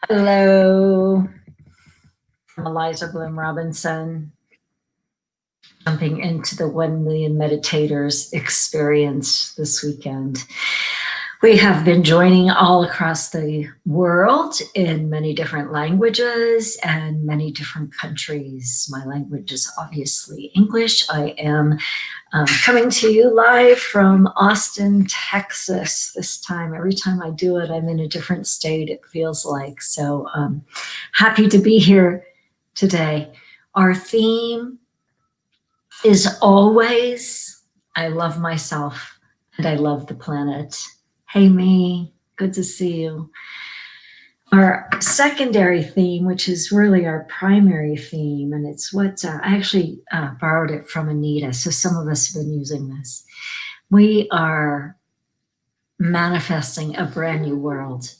Hello, I'm Aliza Bloom Robinson, jumping into the 1 Million Meditators experience this weekend. We have been joining all across the world in many different languages and many different countries. My language is obviously English. I am coming to you live from Austin, Texas this time. Every time I do it, I'm in a different state, it feels like. So happy to be here today. Our theme is always, I love myself and I love the planet. Hey, me, good to see you. Our secondary theme, which is really our primary theme, and it's what I actually borrowed it from Anita, so some of us have been using this. We are manifesting a brand new world.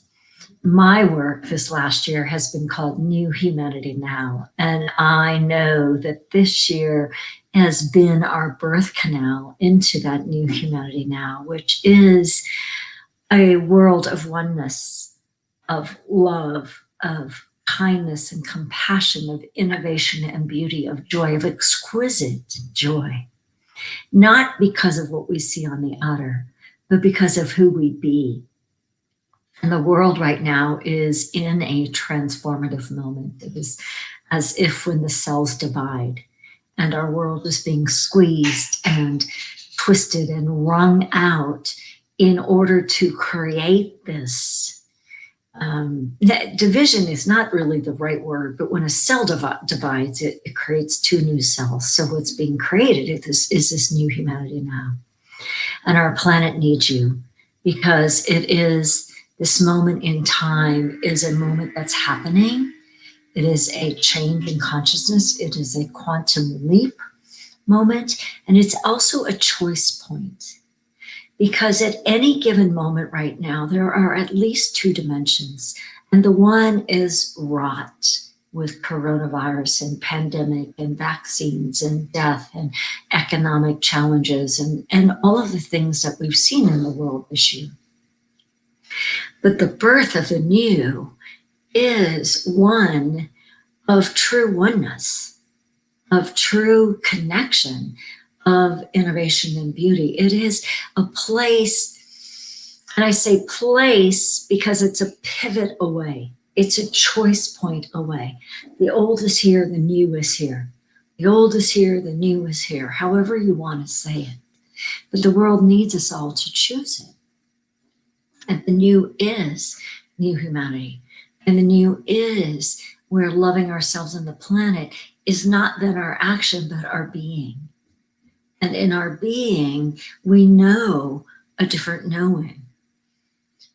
My work this last year has been called New Humanity Now, and I know that this year has been our birth canal into that new humanity now, which is a world of oneness, of love, of kindness and compassion, of innovation and beauty, of joy, of exquisite joy. Not because of what we see on the outer, but because of who we be. And the world right now is in a transformative moment. It is as if when the cells divide and our world is being squeezed and twisted and wrung out in order to create this. Division is not really the right word, but when a cell divides, it creates two new cells. So what's being created is this new humanity now. And our planet needs you because it is this moment in time is a moment that's happening. It is a change in consciousness. It is a quantum leap moment. And it's also a choice point. Because at any given moment right now, there are at least two dimensions. And the one is wrought with coronavirus and pandemic and vaccines and death and economic challenges and all of the things that we've seen in the world this year. But the birth of the new is one of true oneness, of true connection, of innovation and beauty. It is a place, and I say place because it's a pivot away. It's a choice point away. The old is here, the new is here. The old is here, the new is here, however you want to say it. But the world needs us all to choose it. And the new is new humanity. And the new is where loving ourselves and the planet is not then our action, but our being. And in our being, we know a different knowing.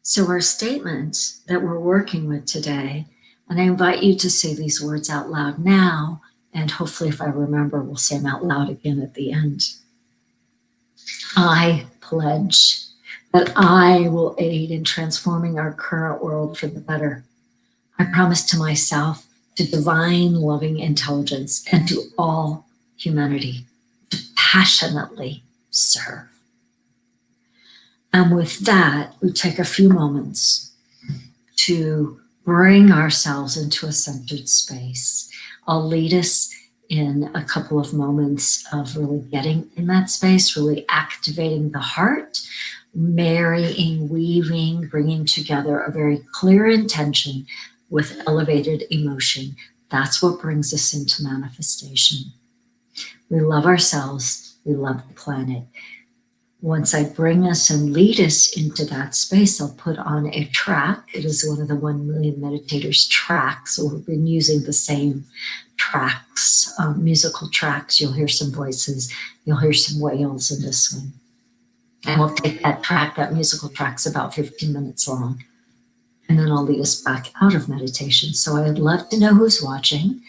So our statement that we're working with today, and I invite you to say these words out loud now, and hopefully if I remember, we'll say them out loud again at the end. I pledge that I will aid in transforming our current world for the better. I promise to myself, to divine loving intelligence, and to all humanity, passionately serve. And with that, we take a few moments to bring ourselves into a centered space. I'll lead us in a couple of moments of really getting in that space, really activating the heart, marrying, weaving, bringing together a very clear intention with elevated emotion. That's what brings us into manifestation. We love ourselves, we love the planet. Once I bring us and lead us into that space, I'll put on a track. It is one of the 1 Million Meditators tracks, so we've been using the same tracks, musical tracks. You'll hear some voices, you'll hear some wails in this one. And we'll take that track, that musical track's about 15 minutes long. And then I'll lead us back out of meditation. So I'd love to know who's watching.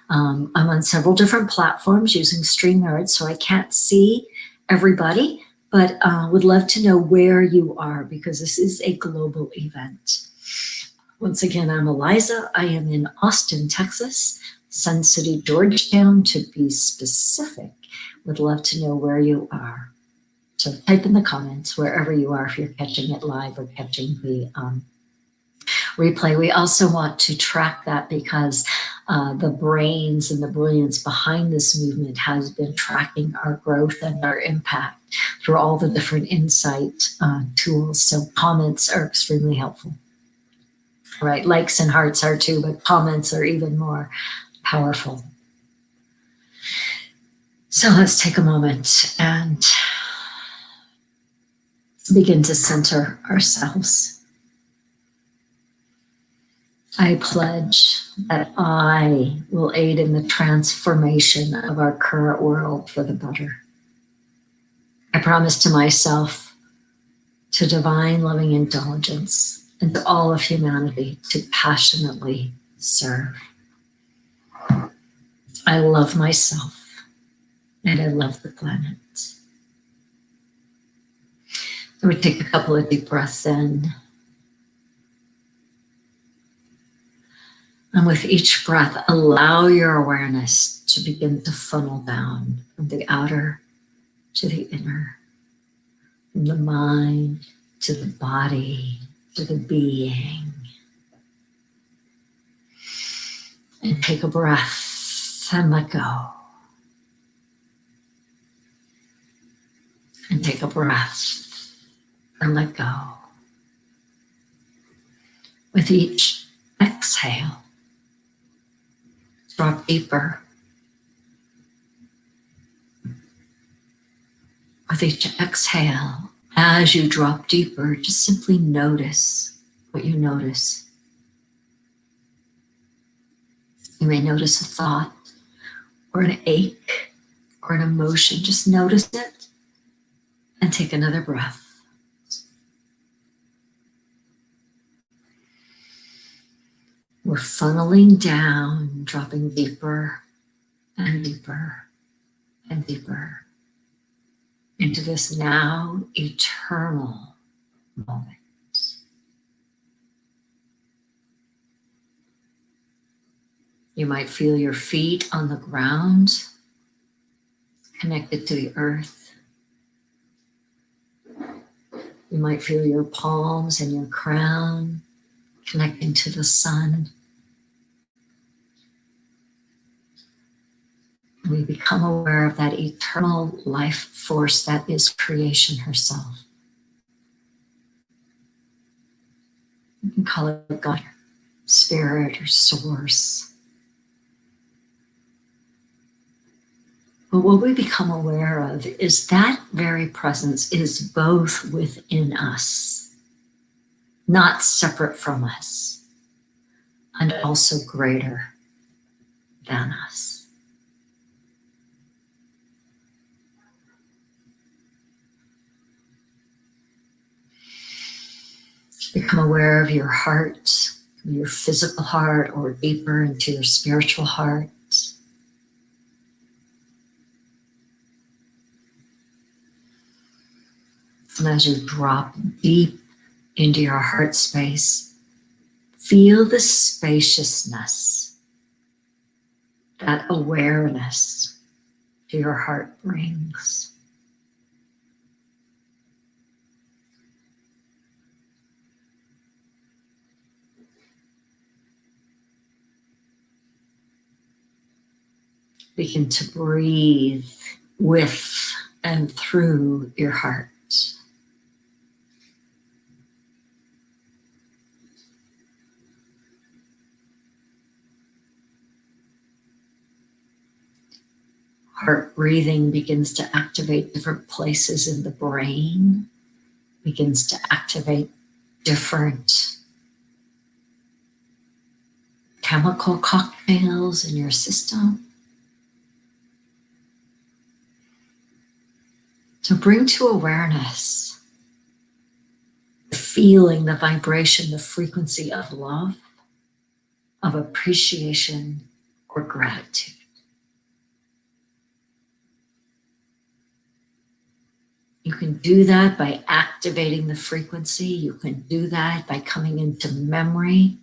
I'm on several different platforms using StreamYard, so I can't see everybody, but would love to know where you are because this is a global event. Once again, I'm Aliza. I am in Austin, Texas, Sun City, Georgetown, to be specific. Would love to know where you are. So type in the comments wherever you are if you're catching it live or catching the replay. We also want to track that because the brains and the brilliance behind this movement has been tracking our growth and our impact through all the different insight tools. So comments are extremely helpful. Right, likes and hearts are too, but comments are even more powerful. So let's take a moment and begin to center ourselves. I pledge that I will aid in the transformation of our current world for the better. I promise to myself, to divine loving intelligence, and to all of humanity to passionately serve. I love myself and I love the planet. So we take a couple of deep breaths in. And with each breath, allow your awareness to begin to funnel down from the outer to the inner, from the mind to the body to the being. And take a breath and let go. And take a breath and let go. With each exhale, drop deeper. With each exhale, as you drop deeper, just simply notice what you notice. You may notice a thought or an ache or an emotion. Just notice it and take another breath. We're funneling down, dropping deeper and deeper and deeper into this now eternal moment. You might feel your feet on the ground, connected to the earth. You might feel your palms and your crown connecting to the sun. We become aware of that eternal life force that is creation herself. You can call it God, spirit, or source. But what we become aware of is that very presence is both within us, not separate from us, and also greater than us. Become aware of your heart, your physical heart, or deeper into your spiritual heart. And as you drop deep into your heart space, feel the spaciousness that awareness to your heart brings. Begin to breathe with and through your heart. Heart breathing begins to activate different places in the brain, begins to activate different chemical cocktails in your system. So bring to awareness the feeling, the vibration, the frequency of love, of appreciation, or gratitude. You can do that by activating the frequency. You can do that by coming into memory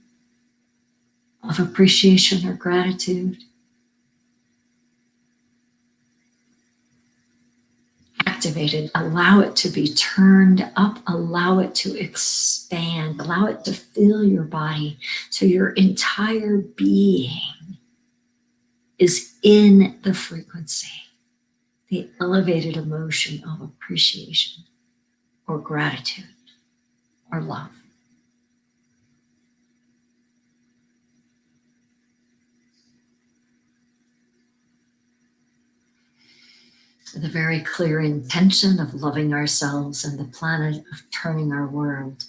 of appreciation or gratitude. activated. Allow it to be turned up. Allow it to expand. Allow it to fill your body so your entire being is in the frequency, the elevated emotion of appreciation or gratitude or love. With a very clear intention of loving ourselves and the planet, of turning our world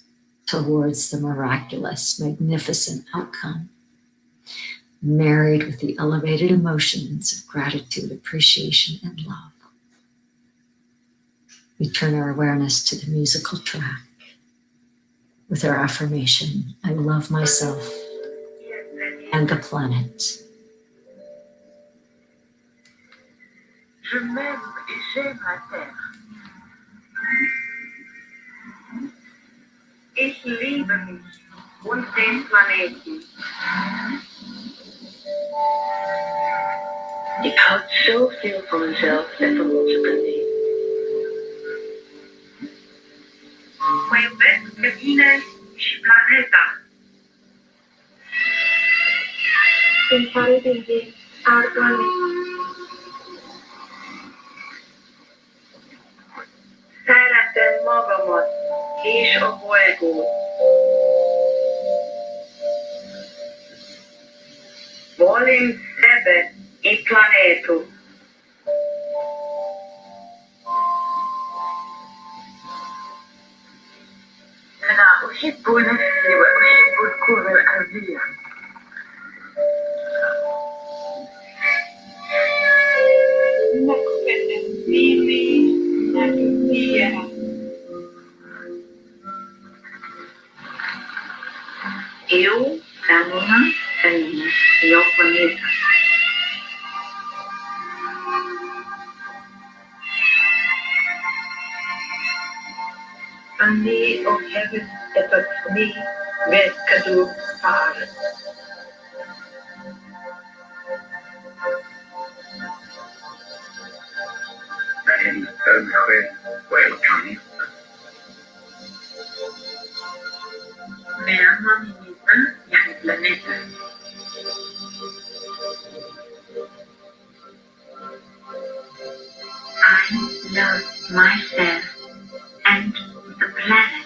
towards the miraculous, magnificent outcome, married with the elevated emotions of gratitude, appreciation, and love. We turn our awareness to the musical track with our affirmation, I love myself and the planet. Je m'aime et j'aime la Terre. Ich liebe mich und den Planeten. Ik houd zoveel van mezelf en van onze planeet. Mă iubesc pe mine și planeta. Îmi pare bine al planetei. Szeretem magamat és a bolygót. Volim sebe i planetu. أنا أحب نفسي وأحب الكرة الأرضية. نكتة ميمي نكتيها. Eu amo a Terra e ao planeta. Annie of heaven dat me werd cadeau varen. En welcome. Me ama mi vida y al planeta. I love myself and the planet.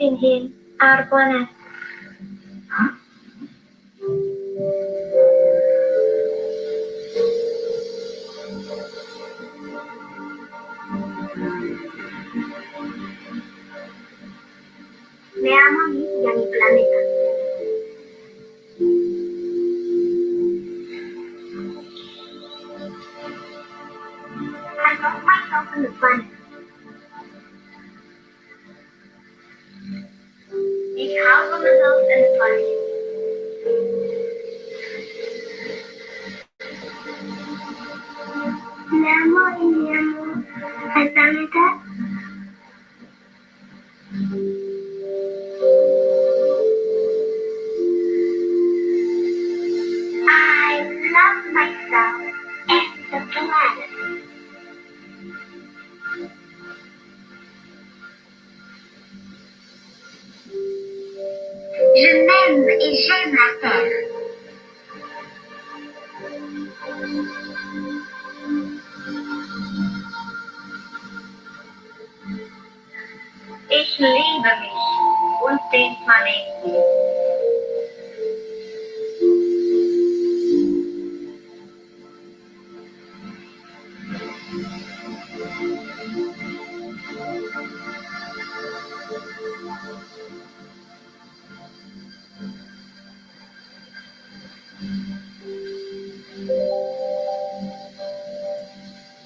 Pinhel Arbona. Me amo a mí y a mi planeta. I love myself and the planet. Ich habe myself and the planet. Inamo, Atamita. I love myself and the planet. Je m'aime et j'aime la terre. Ich liebe mich und den Planeten.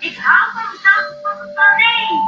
Ich habe das verdient.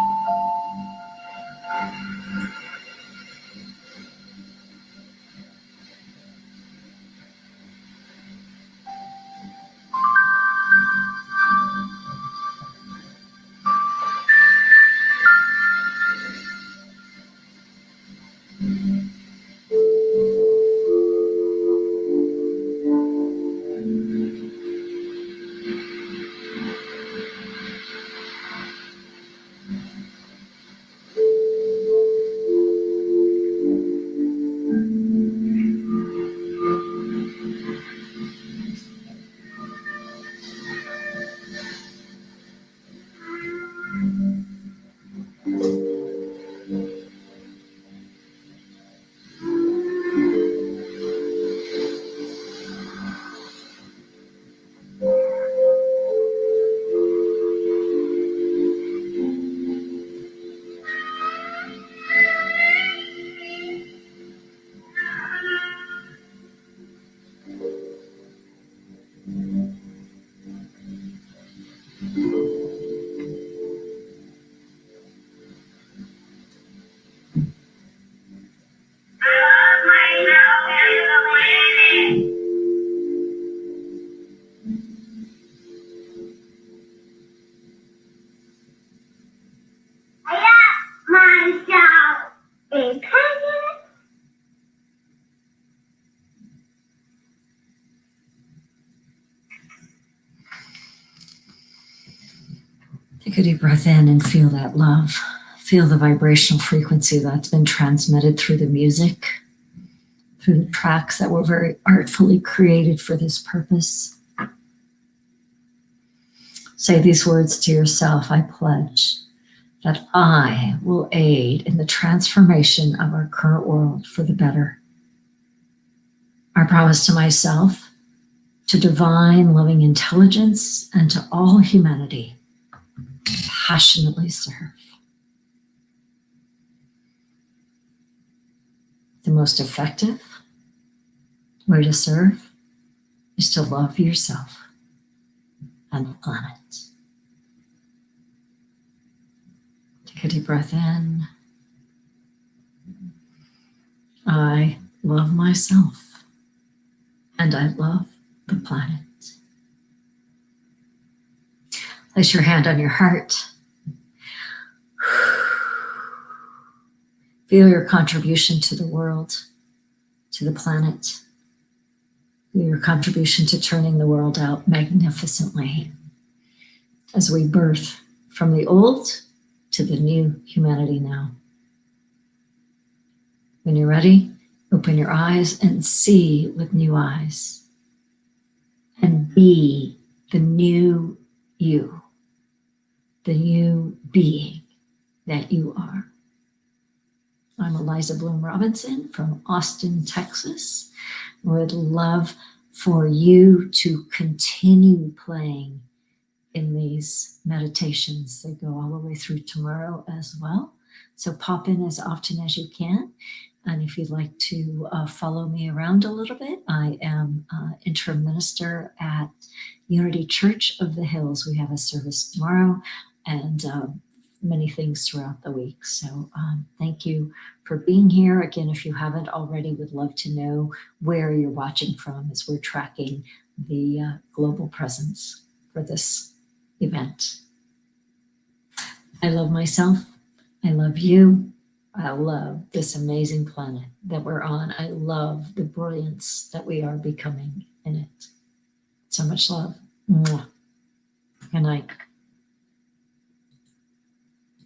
Myself a planet. Take a deep breath in and feel that love. Feel the vibrational frequency that's been transmitted through the music, through the tracks that were very artfully created for this purpose. Say these words to yourself. I pledge that I will aid in the transformation of our current world for the better. I promise to myself, to divine loving intelligence, and to all humanity, passionately serve. The most effective way to serve is to love yourself and the planet. Take a deep breath in. I love myself and I love the planet. Place your hand on your heart. Feel your contribution to the world, to the planet. Feel your contribution to turning the world out magnificently as we birth from the old to the new humanity now. When you're ready, open your eyes and see with new eyes and be the new you, the new being that you are. I'm Aliza Bloom Robinson from Austin, Texas. Would love for you to continue playing in these meditations. They go all the way through tomorrow as well. So pop in as often as you can. And if you'd like to follow me around a little bit, I am interim minister at Unity Church of the Hills. We have a service tomorrow and many things throughout the week. So thank you for being here. Again, if you haven't already, would love to know where you're watching from as we're tracking the global presence for this event. I love myself. I love you. I love this amazing planet that we're on. I love the brilliance that we are becoming in it. So much love. Mwah. Good night.